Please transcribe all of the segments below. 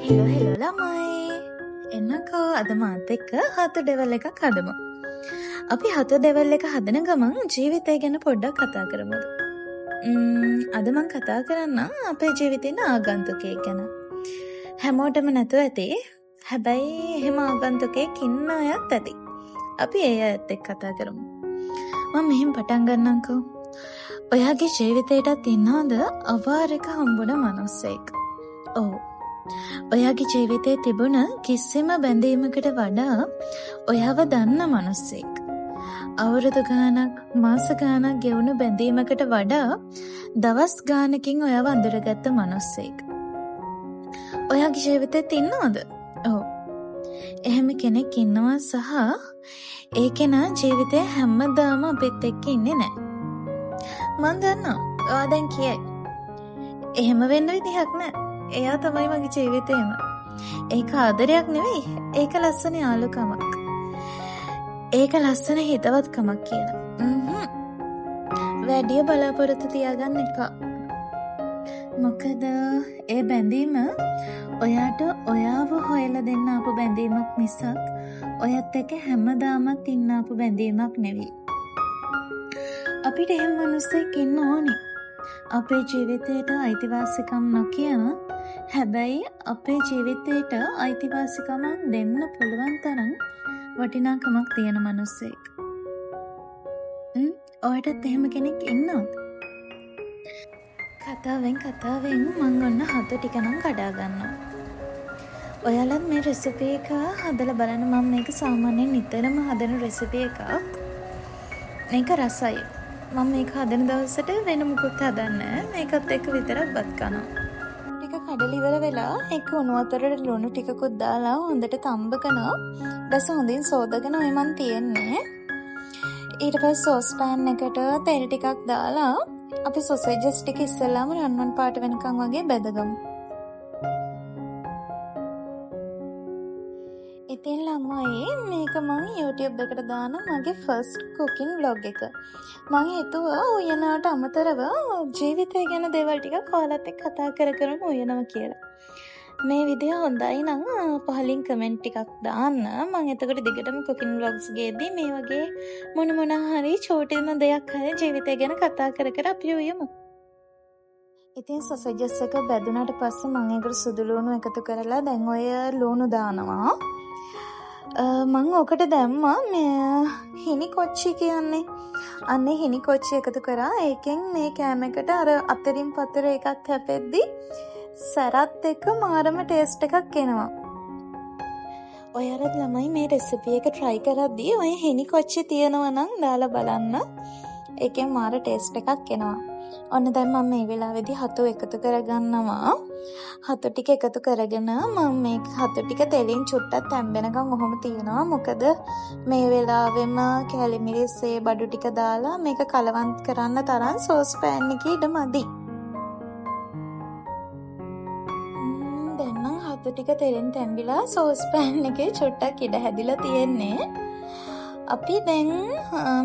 Hello hello ළමයි. එන්නකෝ අද මාත් එක්ක හතු ඩෙවල් එකක් හදමු. අපි හතු ඩෙවල් එක හදන ගමන් ජීවිතය ගැන පොඩ්ඩක් කතා කරමුද? අද මං කතා කරන්න අපේ ජීවිතේන ආගන්තුකයෙක් ගැන. හැමෝටම නැතුව ඇති. හැබැයි එහෙම ආගන්තුකයෙක් ඉන්න අයත් ඇති. අපි ඒ අයත් එක්ක කතා කරමු. මම මෙහෙම පටන් ගන්නම්කෝ. ඔයාගේ ජීවිතේටත් ඉන්නවද අවාරක හම්බුන මිනිස්සෙක්? ඔව්. ඔයාගේ ජීවිතේ තිබුණ කිසිම බැඳීමකට වඩා ඔයාව දන්න මිනිස්සෙක්. අවුරුදු ගාණක් මාස ගාණක් ගෙවුණු බැඳීමකට වඩා දවස් ගාණකින් ඔයාව අඳුරගත්ත මිනිස්සෙක්. ඔයාගේ ජීවිතේත් ඉන්නවද? ඔව්. එහෙම කෙනෙක් ඉන්නවා සහ ඒ කෙනා ජීවිතේ හැමදාම අපිත් එක්ක ඉන්නේ නැහැ. මං දන්නවා. ඔයා දැන් කියයි. එහෙම වෙන්න විදිහක් නැහැ. එයා තමයි මගේ ජීවිතේම. ඒක ආදරයක් නෙවෙයි. ඒක ලස්සන යාළුකමක්. ඒක ලස්සන හිතවත්කමක් කියලා. වැඩි බලාපොරොත්තු තියාගන්න එපා. මොකද ඒ බැඳීම ඔයාට ඔයාව හොයලා දෙන්න ආපු බැඳීමක් මිසක් ඔයත් එක්ක හැමදාමත් ඉන්න ආපු බැඳීමක් නෙවෙයි. අපිට එහෙම මිනිස්සෙක් ඉන්න ඕනේ. අපේ ජීවිතේට අයිතිවාසිකම් නොකියන හැබැයි අපේ ජීවිතේට අයිතිවාසිකමක් දෙන්න පුළුවන් තරම් වටිනාකමක් තියෙන මිනිස්සෙක්. ඔයාටත් එහෙම කෙනෙක් ඉන්නවද? කතාවෙන් මං ඔන්න හතු ටික නම් කඩා ගන්නවා. ඔයාලත් මේ රෙසිපි එක හදලා බලන්න. මම මේක සාමාන්‍යයෙන් නිතරම හදන රෙසිපි එකක්. මේක රසයි. මම මේක හදන දවසට වෙන මුකුත් හදන්නේ. මේකත් එක්ක විතරක් බත් කනවා. ටික කඩලා ඉවර වෙලා ඒක උණු වතුරට ලුණු ටිකකුත් දාලා හොඳට තම්බකනවා. ඊට හොඳින් සෝදගෙන ඔය මන් තියන්නේ. ඊට පස්සේ සෝස් පෑන් එකට තෙල් ටිකක් දාලා අපි සොසේජස් ටික ඉස්සෙල්ලාම රන්වන් පාට වෙනකන් වගේ බෙදගමු. ඉතින් ළමයි මේක මම YouTube එකට දාන මගේ ෆස්ට් කුකින් vlog එක. මම හිතුවා උයනට අමතරව ජීවිතය ගැන දේවල් ටිකක් ඔයාලත් එක්ක කතා කරමු උයනවා කියලා. මේ වීඩියෝ හොඳයි නම් පහලින් කමෙන්ට් ටිකක් දාන්න. මම එතකොට දිගටම කුකින් vlogs ගේද්දි මේ වගේ මොන හරි චෝටින දෙයක් හරි ජීවිතය ගැන කතා කර අපි උයමු. ඉතින් සොසේජස් එක බැදුනට පස්සේ මම ඒකට සුදු ලුණු එකතු කරලා දැන් ඔය ලුණු දානවා. මං ඔකට දැම්මා මේ හිනි කොච්චි කියන්නේ. අන්නේ හිනි කොච්චි එකතු කරා. ඒකෙන් මේ කෑම එකට අර අතරින් පතර එකක් හැපෙද්දි සරත් එක මාරම ටේස්ට් එකක් එනවා. ඔයාලත් ළමයි මේ රෙසිපි එක try කරද්දී ඔය හිනි කොච්චි තියෙනවා නම් දාලා බලන්න. ඒකෙන් මාර ටේස්ට් එකක් එනවා. ඔන්න දැන් මම මේ වෙලාවේදී හතු එකතු කරගන්නවා. හතු ටික එකතු කරගෙන මම මේ හතු ටික තෙලින් චුට්ටක් තැම්බෙනකන් ඔහොම තියනවා. මොකද මේ වෙලාවෙම කැලි මිරිස්සේ බඩු ටික දාලා මේක කලවම් කරන්න තරම් සෝස් පෑන් එකේ ඉඩ මදි. දැන් නම් හතු ටික තෙලින් තැම්බිලා සෝස් පෑන් එකේ චුට්ටක් ඉඩ හැදිලා තියෙන්නේ. අපි දැන්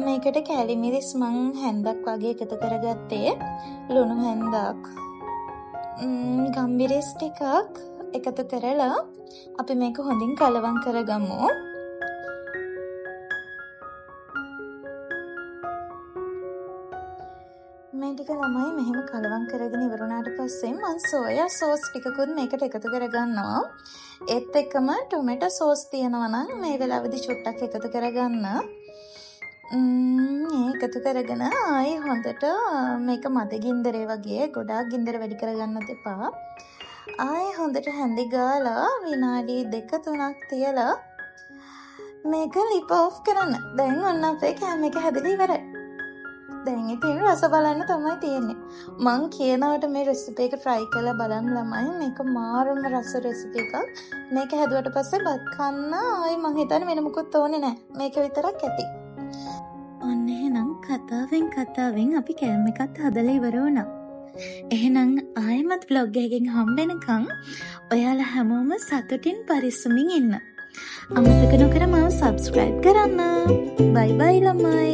මේකට කැලි මිරිස් මං හැන්දක් වගේ එකතු කරගත්තේ. ලුණු හැන්දක්, ගම්මිරිස් ටිකක් එකතු කරලා අපි මේක හොඳින් කලවම් කරගමු. මේ ටික ළමයි මෙහෙම කලවම් කරගෙන ඉවරුණාට පස්සේ මං සෝයා සෝස් ටිකකුත් මේකට එකතු කරගන්නවා. ඒත් එක්කම ටොමැටෝ සෝස් තියෙනවා නම් මේ වෙලාවේදී චුට්ටක් එකතු කරගන්න. එකතු කරගෙන ආයි හොඳට මේක මද ගින්දරේ වගේ ගොඩාක් ගින්දර වැඩි කරගන්නත් එපා. ආයි හොඳට හැඳි ගාලා විනාඩි 2-3ක් තියලා මේක ලිප් ඔෆ් කරන්න. දැන් ඔන්න අපේ කෑම එක හැදලා ඉවරයි. දැන් ඉතින් රස බලන්න තමයි තියෙන්නේ. මං කියනවට මේ රෙසිපි එක try කරලා බලන්න ළමයි. මේක මාරම රස රෙසිපි එකක්. මේක හැදුවට පස්සේ බත් කන්න ආයි මං හිතන්නේ වෙන මොකුත් ඕනේ නැහැ. මේක විතරක් ඇති. ඔන්න එහෙනම් කතාවෙන් අපි කෑම එකත් හදලා ඉවර වුණා. එහෙනම් ආයෙමත් vlog එකකින් හම්බෙනකන් ඔයාලා හැමෝම සතුටින් පරිස්සමින් ඉන්න. අමතක නොකර මාව subscribe කරන්න. bye bye ළමයි.